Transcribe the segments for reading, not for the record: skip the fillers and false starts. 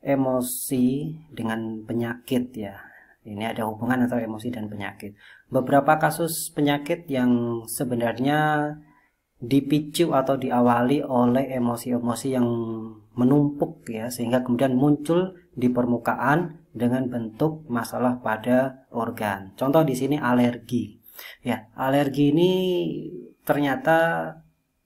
emosi dengan penyakit ya. Ini ada hubungan antara emosi dan penyakit. Beberapa kasus penyakit yang sebenarnya dipicu atau diawali oleh emosi-emosi yang menumpuk ya, sehingga kemudian muncul di permukaan dengan bentuk masalah pada organ. Contoh di sini alergi. Ya, alergi ini ternyata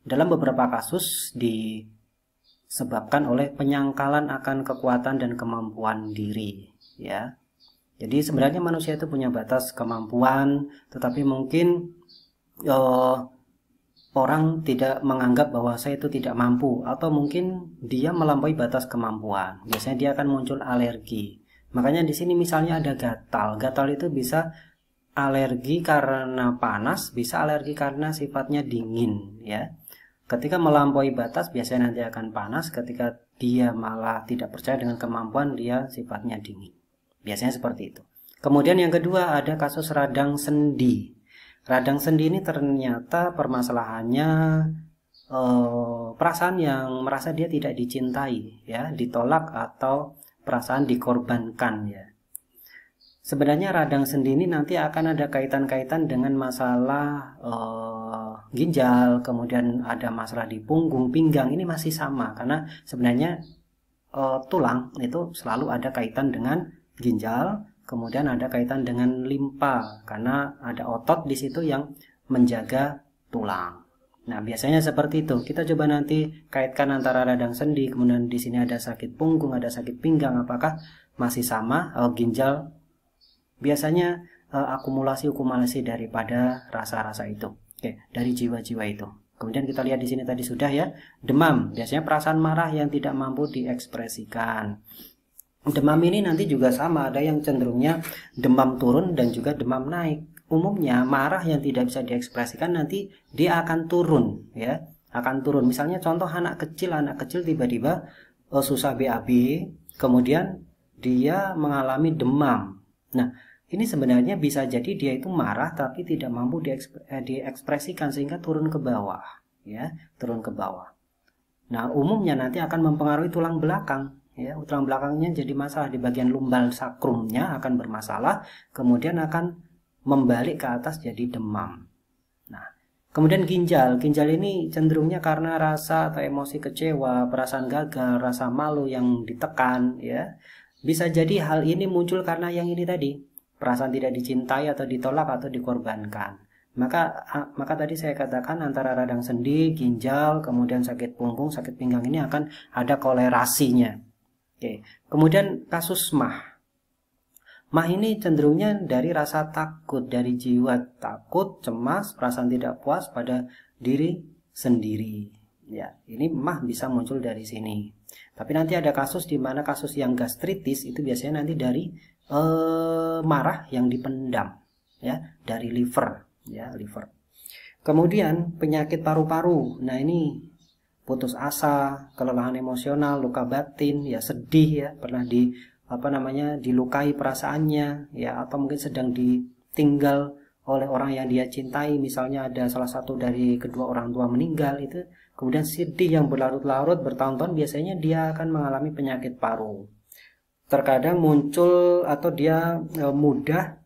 dalam beberapa kasus disebabkan oleh penyangkalan akan kekuatan dan kemampuan diri ya. Jadi sebenarnya manusia itu punya batas kemampuan, tetapi mungkin orang tidak menganggap bahwa saya itu tidak mampu, atau mungkin dia melampaui batas kemampuan. Biasanya dia akan muncul alergi. Makanya di sini misalnya ada gatal. Gatal itu bisa alergi karena panas, bisa alergi karena sifatnya dingin ya. Ketika melampaui batas biasanya nanti akan panas, ketika dia malah tidak percaya dengan kemampuan, dia sifatnya dingin. Biasanya seperti itu. Kemudian yang kedua ada kasus radang sendi. Radang sendi ini ternyata permasalahannya perasaan yang merasa dia tidak dicintai ya, ditolak atau perasaan dikorbankan ya. Sebenarnya radang sendi ini nanti akan ada kaitan-kaitan dengan masalah ginjal, kemudian ada masalah di punggung, pinggang, ini masih sama karena sebenarnya tulang itu selalu ada kaitan dengan ginjal, kemudian ada kaitan dengan limpa karena ada otot di situ yang menjaga tulang. Nah, biasanya seperti itu. Kita coba nanti kaitkan antara radang sendi, kemudian di sini ada sakit punggung, ada sakit pinggang, apakah masih sama ginjal? Biasanya akumulasi daripada rasa-rasa itu. Oke, dari jiwa-jiwa itu. Kemudian kita lihat di sini tadi sudah ya, demam. Biasanya perasaan marah yang tidak mampu diekspresikan. Demam ini nanti juga sama, ada yang cenderungnya demam turun dan juga demam naik. Umumnya marah yang tidak bisa diekspresikan nanti dia akan turun ya, akan turun. Misalnya contoh anak kecil tiba-tiba susah BAB, kemudian dia mengalami demam. Nah, ini sebenarnya bisa jadi dia itu marah tapi tidak mampu diekspresikan sehingga turun ke bawah ya, turun ke bawah. Nah, umumnya nanti akan mempengaruhi tulang belakang ya, tulang belakangnya jadi masalah, di bagian lumbal sakrumnya akan bermasalah, kemudian akan membalik ke atas jadi demam. Nah, kemudian ginjal ini cenderungnya karena rasa atau emosi kecewa, perasaan gagal, rasa malu yang ditekan ya. Bisa jadi hal ini muncul karena yang ini tadi, perasaan tidak dicintai atau ditolak atau dikorbankan. Maka tadi saya katakan antara radang sendi, ginjal, kemudian sakit punggung, sakit pinggang ini akan ada kolerasinya. Oke. Kemudian kasus MAH. MAH ini cenderungnya dari rasa takut, dari jiwa takut, cemas, perasaan tidak puas pada diri sendiri. Ya, ini MAH bisa muncul dari sini. Tapi nanti ada kasus di mana kasus yang gastritis itu biasanya nanti dari marah yang dipendam, ya, dari liver, ya, liver. Kemudian penyakit paru-paru. Nah, ini putus asa, kelelahan emosional, luka batin, ya sedih ya, pernah dilukai perasaannya ya, atau mungkin sedang ditinggal oleh orang yang dia cintai, misalnya ada salah satu dari kedua orang tua meninggal, itu kemudian sedih yang berlarut-larut bertahun-tahun, biasanya dia akan mengalami penyakit paru. Terkadang muncul atau dia mudah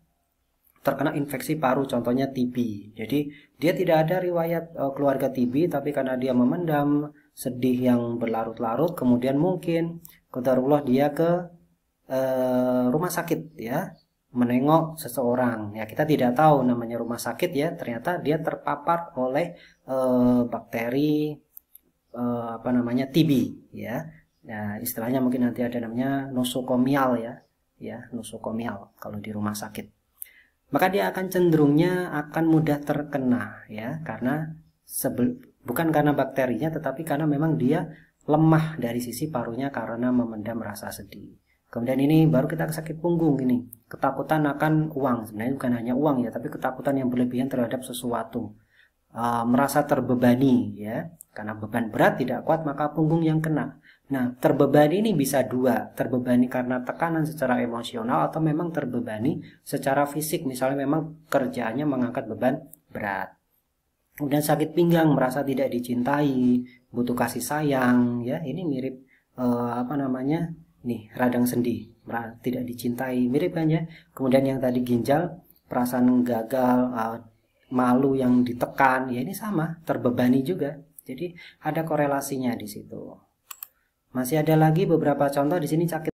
terkena infeksi paru, contohnya TB. Jadi dia tidak ada riwayat keluarga TB, tapi karena dia memendam sedih yang berlarut-larut, kemudian mungkin qadarullah dia ke rumah sakit ya, menengok seseorang ya, kita tidak tahu namanya rumah sakit ya, ternyata dia terpapar oleh bakteri TB ya. Nah, istilahnya mungkin nanti ada namanya nosokomial ya, nosokomial kalau di rumah sakit. Maka dia akan cenderungnya akan mudah terkena ya, karena bukan karena bakterinya, tetapi karena memang dia lemah dari sisi parunya karena memendam rasa sedih. Kemudian ini baru kita ke sakit punggung, ini ketakutan akan uang. Sebenarnya bukan hanya uang ya, tapi ketakutan yang berlebihan terhadap sesuatu, merasa terbebani ya, karena beban berat tidak kuat maka punggung yang kena. Nah, terbebani ini bisa dua, terbebani karena tekanan secara emosional atau memang terbebani secara fisik, misalnya memang kerjaannya mengangkat beban berat. Kemudian sakit pinggang, merasa tidak dicintai, butuh kasih sayang ya, ini mirip Nih, radang sendi, tidak dicintai, mirip kan ya. Kemudian yang tadi ginjal, perasaan gagal, malu yang ditekan, ya ini sama, terbebani juga. Jadi ada korelasinya di situ. Masih ada lagi beberapa contoh di sini sakit